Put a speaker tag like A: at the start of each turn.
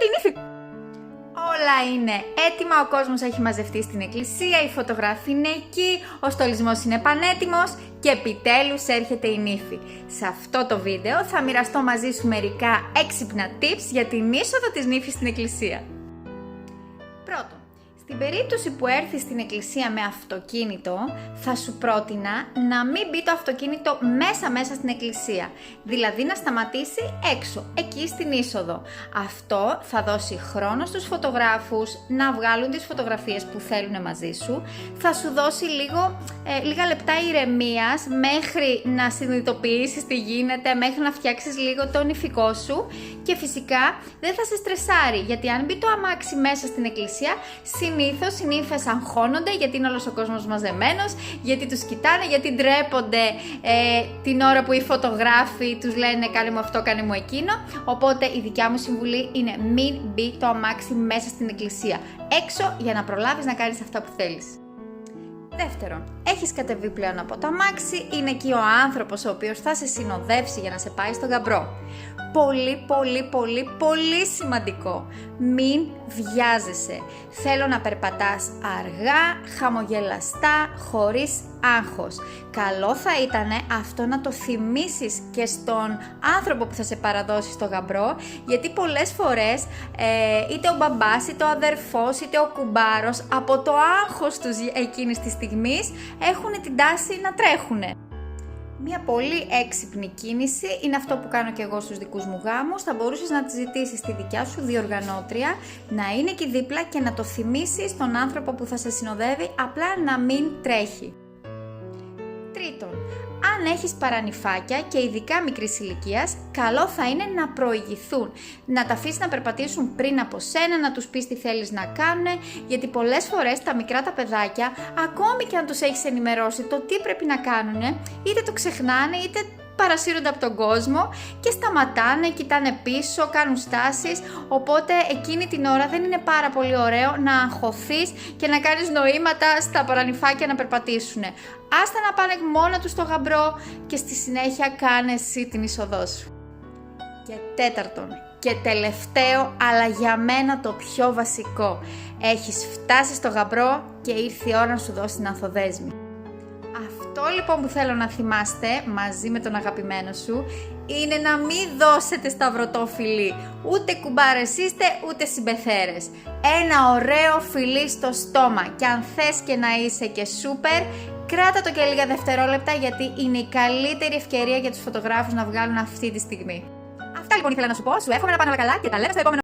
A: και η νύφη. Όλα είναι έτοιμα, ο κόσμος έχει μαζευτεί στην εκκλησία, η φωτογράφη είναι εκεί, ο στολισμός είναι πανέτοιμος και επιτέλους έρχεται η νύφη. Σε αυτό το βίντεο θα μοιραστώ μαζί σου μερικά έξυπνα tips για την είσοδο της νύφης στην εκκλησία. Πρώτον, στην περίπτωση που έρθεις στην εκκλησία με αυτοκίνητο, θα σου πρότεινα να μην μπει το αυτοκίνητο μέσα στην εκκλησία. Δηλαδή να σταματήσει έξω, εκεί στην είσοδο. Αυτό θα δώσει χρόνο στους φωτογράφους να βγάλουν τις φωτογραφίες που θέλουν μαζί σου. Θα σου δώσει λίγα λεπτά ηρεμίας μέχρι να συνειδητοποιήσεις τι γίνεται, μέχρι να φτιάξεις λίγο το νηφικό σου. Και φυσικά δεν θα σε στρεσάρει, γιατί αν μπει το αμάξι μέσα στην εκκλησία, συνήθως οι νύφες αγχώνονται γιατί είναι όλος ο κόσμος μαζεμένος, γιατί τους κοιτάνε, γιατί ντρέπονται την ώρα που οι φωτογράφοι τους λένε κάνε μου αυτό, κάνε μου εκείνο. Οπότε η δικιά μου συμβουλή είναι μην μπει το αμάξι μέσα στην εκκλησία. Έξω για να προλάβεις να κάνεις αυτά που θέλεις. Δεύτερον, έχεις κατεβεί πλέον από το αμάξι, είναι εκεί ο άνθρωπος ο οποίος θα σε συνοδεύσει για να σε πάει στον γαμπρό. Πολύ σημαντικό, μην βιάζεσαι. Θέλω να περπατάς αργά, χαμογελαστά, χωρίς άγχος. Καλό θα ήταν αυτό να το θυμίσεις και στον άνθρωπο που θα σε παραδώσει στο γαμπρό, γιατί πολλές φορές είτε ο μπαμπάς, είτε ο αδερφός, είτε ο κουμπάρος από το άγχος τους εκείνης της στιγμής έχουν την τάση να τρέχουνε. Μια πολύ έξυπνη κίνηση είναι αυτό που κάνω και εγώ στους δικούς μου γάμους. Θα μπορούσες να τη ζητήσεις τη δικιά σου διοργανώτρια να είναι εκεί δίπλα και να το θυμίσεις στον άνθρωπο που θα σε συνοδεύει, απλά να μην τρέχει. Τρίτον, αν έχεις παρανυφάκια και ειδικά μικρής ηλικίας, καλό θα είναι να προηγηθούν, να τα αφήσεις να περπατήσουν πριν από σένα, να τους πεις τι θέλεις να κάνουν, γιατί πολλές φορές τα μικρά τα παιδάκια, ακόμη και αν τους έχεις ενημερώσει το τι πρέπει να κάνουν, είτε το ξεχνάνε είτε παρασύρονται από τον κόσμο και σταματάνε, κοιτάνε πίσω, κάνουν στάσεις, οπότε εκείνη την ώρα δεν είναι πάρα πολύ ωραίο να αγχωθείς και να κάνεις νοήματα στα παρανυφάκια να περπατήσουν. Άστα να πάνε μόνα τους στο γαμπρό και στη συνέχεια κάνε εσύ την είσοδό σου. Και τέταρτον και τελευταίο, αλλά για μένα το πιο βασικό, έχεις φτάσει στο γαμπρό και ήρθε η ώρα να σου δώσει την ανθοδέσμη. Αυτό λοιπόν που θέλω να θυμάστε μαζί με τον αγαπημένο σου είναι να μην δώσετε σταυρωτό φιλί. Ούτε κουμπάρες είστε, ούτε συμπεθέρες. Ένα ωραίο φιλί στο στόμα και αν θες και να είσαι και σούπερ, κράτα το και λίγα δευτερόλεπτα, γιατί είναι η καλύτερη ευκαιρία για τους φωτογράφους να βγάλουν αυτή τη στιγμή. Αυτά λοιπόν ήθελα να σου πω. Σου εύχομαι να πάνε όλα καλά και τα λέμε στο επόμενο.